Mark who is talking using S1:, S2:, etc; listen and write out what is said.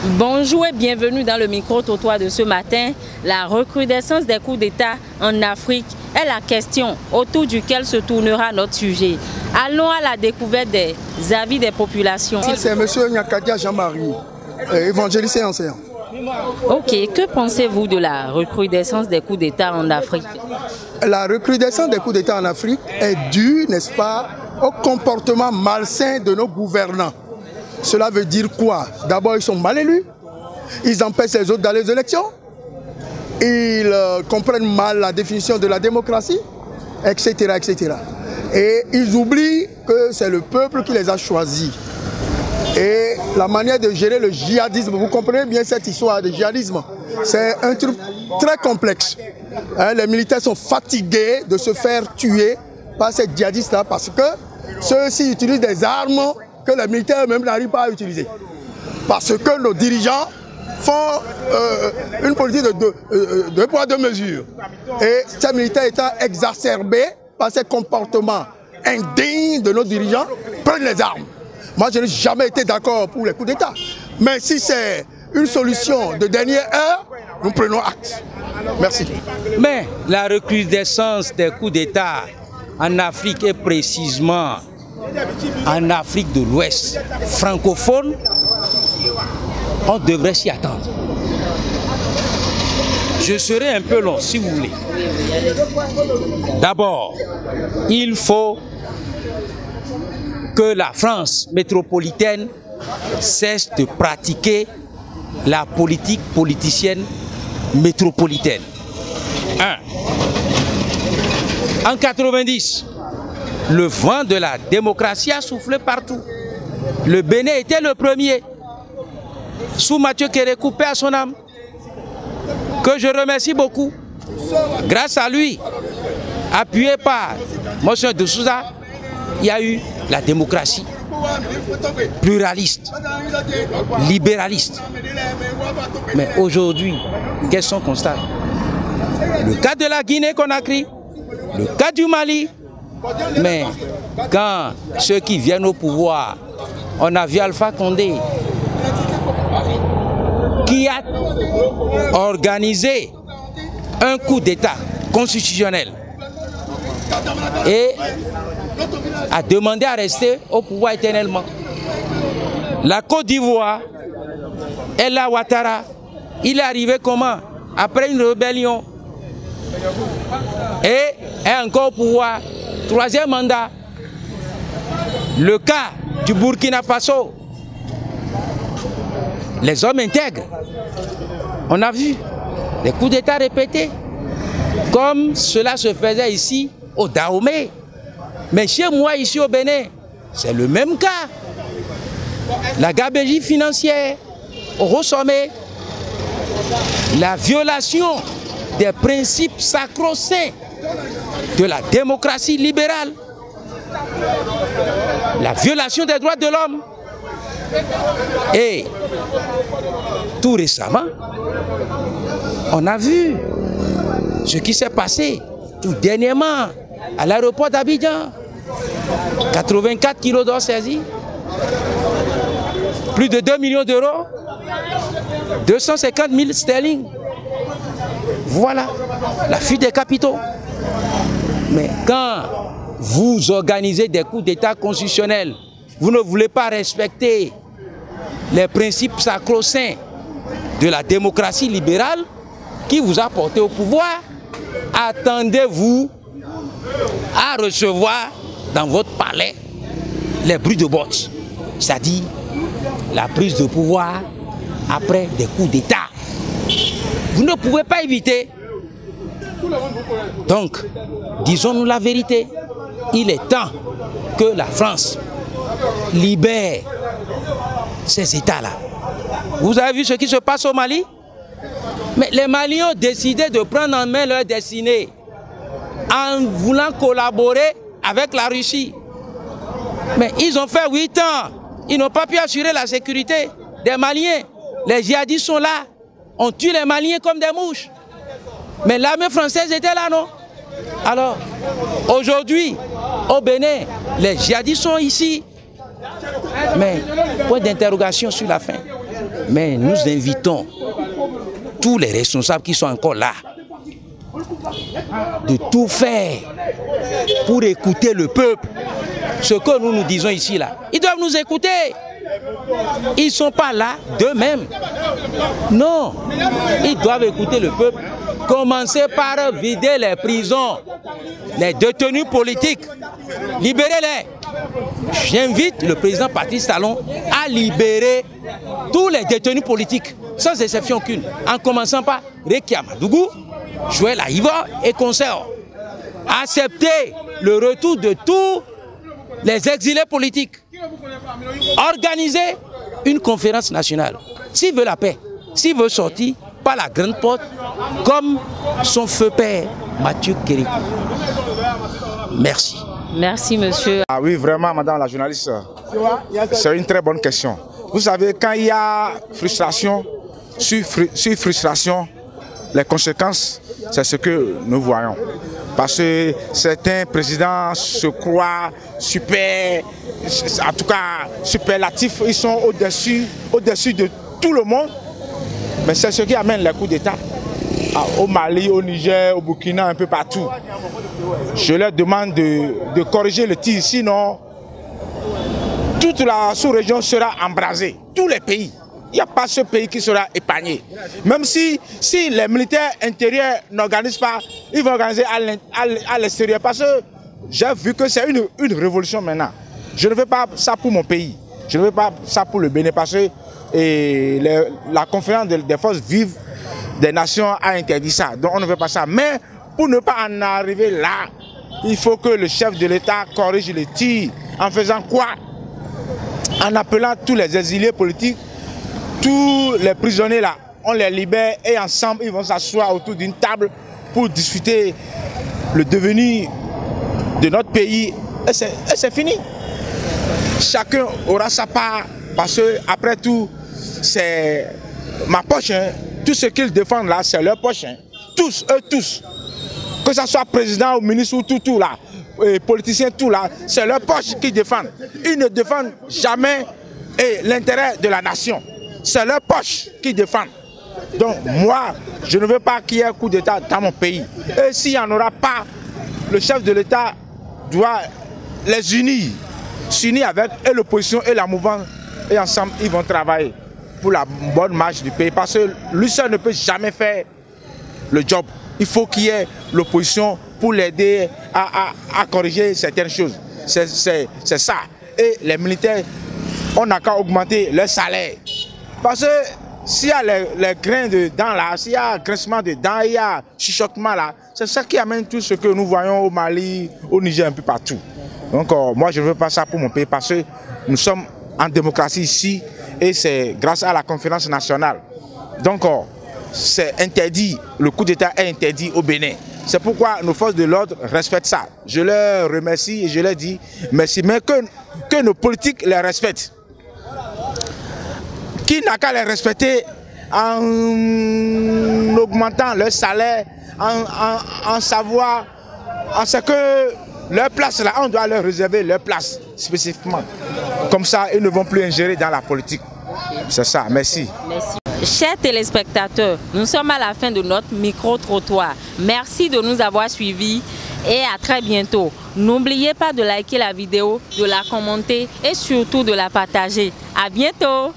S1: Bonjour et bienvenue dans le micro-trottoir de ce matin. La recrudescence des coups d'État en Afrique est la question autour duquel se tournera notre sujet. Allons à la découverte des avis des populations.
S2: C'est M. Nyakadia Jean-Marie, évangéliste et enseignant.
S1: Ok, que pensez-vous de la recrudescence des coups d'État en Afrique?
S2: La recrudescence des coups d'État en Afrique est due, n'est-ce pas, au comportement malsain de nos gouvernants. Cela veut dire quoi? D'abord, ils sont mal élus, ils empêchent les autres d'aller aux élections, ils comprennent mal la définition de la démocratie, etc., etc. Et ils oublient que c'est le peuple qui les a choisis. Et la manière de gérer le djihadisme, vous comprenez bien cette histoire de djihadisme, c'est un truc très complexe. Les militaires sont fatigués de se faire tuer par ces djihadistes-là parce que ceux-ci utilisent des armes que les militaires eux-mêmes n'arrivent pas à utiliser. Parce que nos dirigeants font une politique de deux poids, deux mesures. Et ces militaires étant exacerbés par ces comportements indignes de nos dirigeants, prennent les armes. Moi, je n'ai jamais été d'accord pour les coups d'État. Mais si c'est une solution de dernière heure, nous prenons acte. Merci.
S3: Mais la recrudescence des coups d'État en Afrique et précisément en Afrique de l'Ouest francophone, on devrait s'y attendre. Je serai un peu long si vous voulez. D'abord, il faut que la France métropolitaine cesse de pratiquer la politique politicienne métropolitaine. 1. En 90, le vent de la démocratie a soufflé partout. Le Bénin était le premier, sous Mathieu Kérékou, paix à son âme, que je remercie beaucoup. Grâce à lui, appuyé par M. de Souza, il y a eu la démocratie pluraliste, libéraliste. Mais aujourd'hui, qu'est-ce qu'on constate? Le cas de la Guinée-Conakry, le cas du Mali. Mais quand ceux qui viennent au pouvoir, on a vu Alpha Condé, qui a organisé un coup d'État constitutionnel et a demandé à rester au pouvoir éternellement. La Côte d'Ivoire, Ella Ouattara, il est arrivé comment? Après une rébellion. Et est encore au pouvoir. Troisième mandat. Le cas du Burkina Faso. Les hommes intègres. On a vu des coups d'État répétés. Comme cela se faisait ici au Dahomey. Mais chez moi, ici au Bénin, c'est le même cas. La gabegie financière au Haut-Sommet. La violation des principes sacro-saints de la démocratie libérale. La violation des droits de l'homme. Et tout récemment, on a vu ce qui s'est passé tout dernièrement à l'aéroport d'Abidjan. 84 kilos d'or saisis, plus de 2 millions d'euros, 250 000 sterling. Voilà la fuite des capitaux. Mais quand vous organisez des coups d'État constitutionnels, vous ne voulez pas respecter les principes sacro-saints de la démocratie libérale qui vous a porté au pouvoir, attendez-vous à recevoir dans votre palais les bruits de bottes, c'est-à-dire la prise de pouvoir après des coups d'État. Vous ne pouvez pas éviter. Donc, disons-nous la vérité, il est temps que la France libère ces États-là. Vous avez vu ce qui se passe au Mali? Mais les Maliens ont décidé de prendre en main leur destinée en voulant collaborer avec la Russie. Mais ils ont fait 8 ans. Ils n'ont pas pu assurer la sécurité des Maliens. Les djihadistes sont là. On tue les Maliens comme des mouches. Mais l'armée française était là, non? Alors, aujourd'hui, au Bénin, les djihadistes sont ici. Mais point d'interrogation sur la fin. Mais nous invitons tous les responsables qui sont encore là de tout faire pour écouter le peuple. Ce que nous disons ici, là, ils doivent nous écouter. Ils ne sont pas là d'eux-mêmes. Non, ils doivent écouter le peuple. Commencer par vider les prisons, les détenus politiques. Libérez-les. J'invite le président Patrice Talon à libérer tous les détenus politiques, sans exception aucune, en commençant par Réki Amadougou, Joël Aïva et consorts. Accepter le retour de tous les exilés politiques. Organiser une conférence nationale. S'il veut la paix, s'il veut sortir par la grande porte, comme son feu père Mathieu Kérékou. Merci.
S1: Merci, monsieur.
S4: Ah oui, vraiment, madame la journaliste, c'est une très bonne question. Vous savez, quand il y a frustration, sur frustration, les conséquences, c'est ce que nous voyons. Parce que certains présidents se croient super, en tout cas superlatifs, ils sont au-dessus de tout le monde. Mais c'est ce qui amène les coups d'État. Au Mali, au Niger, au Burkina, un peu partout. Je leur demande de corriger le tir, sinon toute la sous-région sera embrasée. Tous les pays. Il n'y a pas ce pays qui sera épargné. Même si les militaires intérieurs n'organisent pas, ils vont organiser à l'extérieur. Parce que j'ai vu que c'est une révolution maintenant. Je ne veux pas ça pour mon pays. Je ne veux pas ça pour le Bénin. Parce que la conférence des forces vives des nations a interdit ça. Donc on ne veut pas ça. Mais pour ne pas en arriver là, il faut que le chef de l'État corrige le tir. En faisant quoi? En appelant tous les exilés politiques, tous les prisonniers là, on les libère et ensemble ils vont s'asseoir autour d'une table pour discuter le devenir de notre pays. Et c'est fini. Chacun aura sa part parce que après tout, c'est ma poche. Hein. Tout ce qu'ils défendent là, c'est leur poche. Hein. Tous, eux tous. Que ce soit président ou ministre ou tout là, politiciens tout là, c'est leur poche qu'ils défendent. Ils ne défendent jamais l'intérêt de la nation. C'est leur poche qu'ils défendent. Donc moi, je ne veux pas qu'il y ait un coup d'État dans mon pays. Et s'il n'y en aura pas, le chef de l'État doit les unir. S'unir avec l'opposition et la mouvance. Et ensemble, ils vont travailler pour la bonne marche du pays. Parce que lui seul ne peut jamais faire le job. Il faut qu'il y ait l'opposition pour l'aider à corriger certaines choses. C'est ça. Et les militaires, on n'a qu'à augmenter leur salaire. Parce que s'il y a les grains de dents là, s'il y a grincement de dents, il y a chuchotement là, c'est ça qui amène tout ce que nous voyons au Mali, au Niger, un peu partout. Donc moi je ne veux pas ça pour mon pays parce que nous sommes en démocratie ici et c'est grâce à la conférence nationale. Donc c'est interdit, le coup d'État est interdit au Bénin. C'est pourquoi nos forces de l'ordre respectent ça. Je leur remercie et je leur dis merci, mais que nos politiques les respectent. Qui n'a qu'à les respecter en augmentant leur salaire, en savoir, en ce que leur place là, on doit leur réserver leur place spécifiquement. Comme ça, ils ne vont plus ingérer dans la politique. C'est ça, merci.
S1: Merci. Chers téléspectateurs, nous sommes à la fin de notre micro-trottoir. Merci de nous avoir suivis et à très bientôt. N'oubliez pas de liker la vidéo, de la commenter et surtout de la partager. À bientôt!